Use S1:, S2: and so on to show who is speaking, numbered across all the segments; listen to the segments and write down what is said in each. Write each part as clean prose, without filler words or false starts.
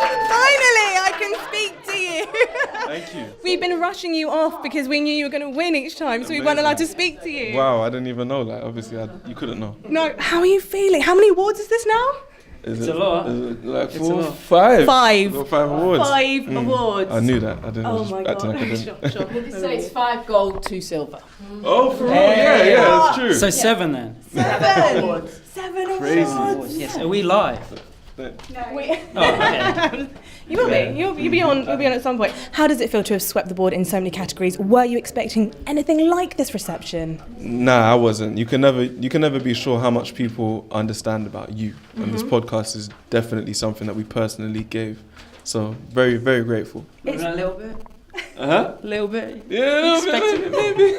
S1: Finally, I can speak to you.
S2: Thank you.
S1: We've been rushing you off because we knew you were going to win each time, so we weren't allowed to speak to you.
S2: Wow, I didn't even know that. Obviously, you couldn't know.
S1: No, how are you feeling? How many awards is this now?
S3: It's a lot.
S2: Is it like
S3: It's
S2: 4,
S3: a lot.
S2: 5?
S1: Five.
S2: Got 5 awards.
S1: 5 awards.
S2: I knew that. I didn't.
S1: Oh
S2: just
S1: my
S2: acting
S1: God.
S2: like I didn't.
S4: So it's 5 gold, 2 silver.
S2: Oh, for real? Yeah, that's true.
S3: So 7 then.
S1: 7
S4: Awards.
S1: 7
S2: Crazy.
S1: awards.
S3: Yes. Are we live?
S1: We-
S3: Oh, okay.
S1: You will be. You'll be on. You'll be on at some point. How does it feel to have swept the board in so many categories? Were you expecting anything like this reception?
S2: Nah, I wasn't. You can never be sure how much people understand about you. And this podcast is definitely something that we personally gave. So very, very grateful.
S3: A little bit.
S2: Uh-huh.
S3: A little bit.
S2: Yeah, maybe.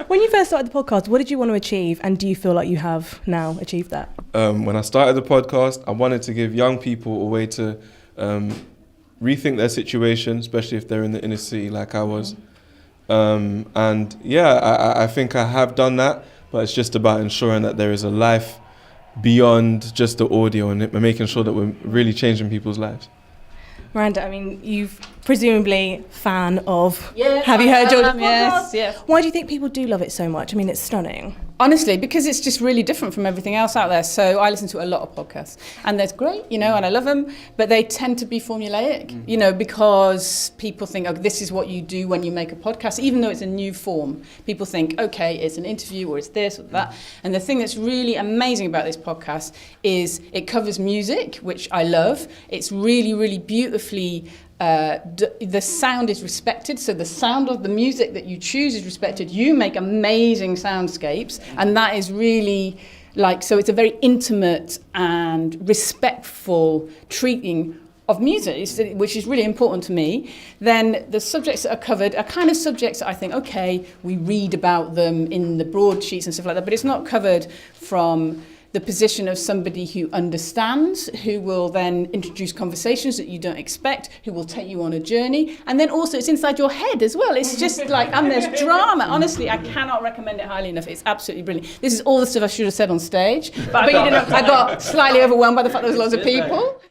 S1: When you first started the podcast, what did you want to achieve, and do you feel like you have now achieved that?
S2: When I started the podcast, I wanted to give young people a way to rethink their situation, especially if they're in the inner city like I was. And yeah, I think I have done that, but it's just about ensuring that there is a life beyond just the audio and making sure that we're really changing people's lives.
S1: Miranda, I mean, you've presumably fan of.
S4: Yeah,
S1: Have you heard George's
S4: yes,
S1: podcast?
S4: yes.
S1: Why do you think people do love it so much? I mean, it's stunning.
S4: Honestly, because it's just really different from everything else out there. So I listen to a lot of podcasts, and they're great, and I love them, but they tend to be formulaic, because people think, oh, this is what you do when you make a podcast, even though it's a new form. People think, okay, it's an interview, or it's this or that. And the thing that's really amazing about this podcast is it covers music, which I love. It's really, really beautifully the sound is respected, so the sound of the music that you choose is respected. You make amazing soundscapes, and that is really so it's a very intimate and respectful treating of music, which is really important to me. Then the subjects that are covered are kind of subjects that I think, okay, we read about them in the broadsheets and stuff like that, but it's not covered from the position of somebody who understands, who will then introduce conversations that you don't expect, who will take you on a journey. And then also it's inside your head as well. It's just and there's drama. Honestly, I cannot recommend it highly enough. It's absolutely brilliant. This is all the stuff I should have said on stage, but you didn't. I got slightly overwhelmed by the fact there was lots of people.